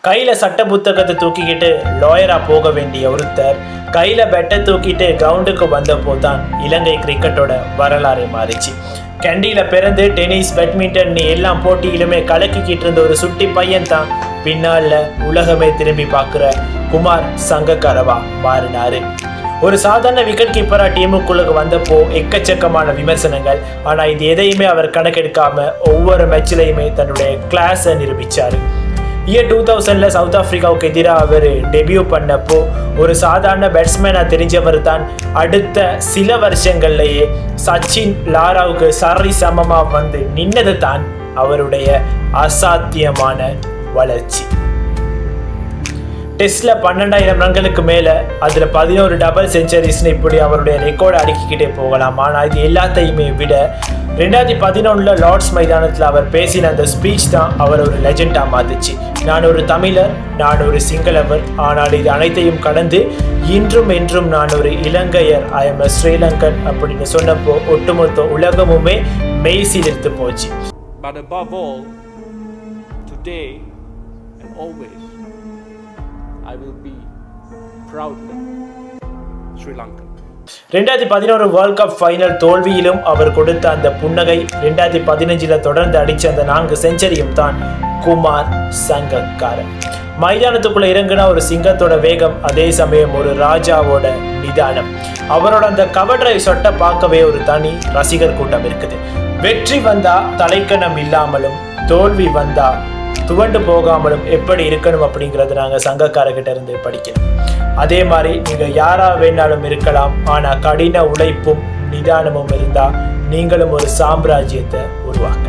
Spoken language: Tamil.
கையில் சட்ட புத்தகத்தை தூக்கிக்கிட்டு லாயராக போக வேண்டிய ஒருத்தர் கையில் பெட்டை தூக்கிட்டு கிரவுண்டுக்கு வந்தப்போ தான் இலங்கை கிரிக்கெட்டோட வரலாறு மாறிச்சு. கண்டியில் பிறந்து டென்னிஸ், பேட்மிண்டன் எல்லாம் போட்டியிலுமே கலக்கிக்கிட்டு இருந்த ஒரு சுட்டி பையன் தான் பின்னால் உலகமே திரும்பி பார்க்குற குமார் சங்கக்காரவா மாறினாரு. ஒரு சாதாரண விக்கெட் கீப்பராக டீமுக்குள்ளுக்கு வந்தப்போ எக்கச்சக்கமான விமர்சனங்கள். ஆனால் இது எதையுமே அவர் கணக்கெடுக்காம ஒவ்வொரு மேட்சிலையுமே தன்னுடைய கிளாஸை நிரூபித்தார். இயர் 2000 சவுத் ஆப்பிரிக்காவுக்கு எதிராக அவர் டெபியூ பண்ணப்போ ஒரு சாதாரண பேட்ஸ்மேனாக தெரிஞ்சவர் தான் அடுத்த சில வருஷங்கள்லேயே சச்சின், லாராவுக்கு சரி சமமாக வந்து நின்னது தான் அவருடைய அசாத்தியமான வளர்ச்சி. டெஸ்ட்ல 12,000 ரன்களுக்கு மேலே அதில் 11 டபுள் செஞ்சுரிஸ்னு இப்படி அவருடைய ரெக்கார்டை அடுக்கிக்கிட்டே போகலாம். ஆனால் இது எல்லாத்தையுமே விட 2011 லார்ட்ஸ் மைதானத்தில் அவர் பேசின அந்த ஸ்பீச் தான் அவர் ஒரு லெஜெண்டாக மாற்றுச்சு. நான் ஒரு தமிழர், நான் ஒரு சிங்களவர், ஆனால் இது அனைத்தையும் கடந்து இன்றும் என்றும் நான் ஒரு இலங்கையர், ஐ எம் எ ஸ்ரீலங்கன் அப்படின்னு சொன்னப்போ ஒட்டுமொத்த உலகமுமே மெய் சிலிர்த்து போச்சு. But above all, today and always, I will be proudly Sri Lankan. 2011 world cup final தோல்வியிலும் அவர் கொடுத்த அந்த புன்னகை, 2015 தொடர்ந்து அடித்த அந்த 4 செஞ்சுரியும் தான் குமார் சங்கக்கார. மைதானத்துக்குள்ள இறங்குனா ஒரு சிங்கத்தோட வேகம், அதே சமயம் ஒரு ராஜாவோட நிதானம். அவரோட அந்த கவர் டிரைவ் சொட்டை பார்க்கவே ஒரு தனி ரசிகர் கூட்டம் இருக்குது. வெற்றி வந்தா தலைக்கணம் இல்லாமலும், தோல்வி வந்தா துவண்டு போகாமலும் எப்படி இருக்கணும் அப்படிங்கிறது நாங்கள் சங்கக்காரர்கிட்ட இருந்து படிக்கணும். அதே மாதிரி நீங்கள் யாராக வேணாலும் இருக்கலாம், ஆனால் கடின உழைப்பும் நிதானமும் இருந்தால் நீங்களும் ஒரு சாம்ராஜ்யத்தை உருவாக்க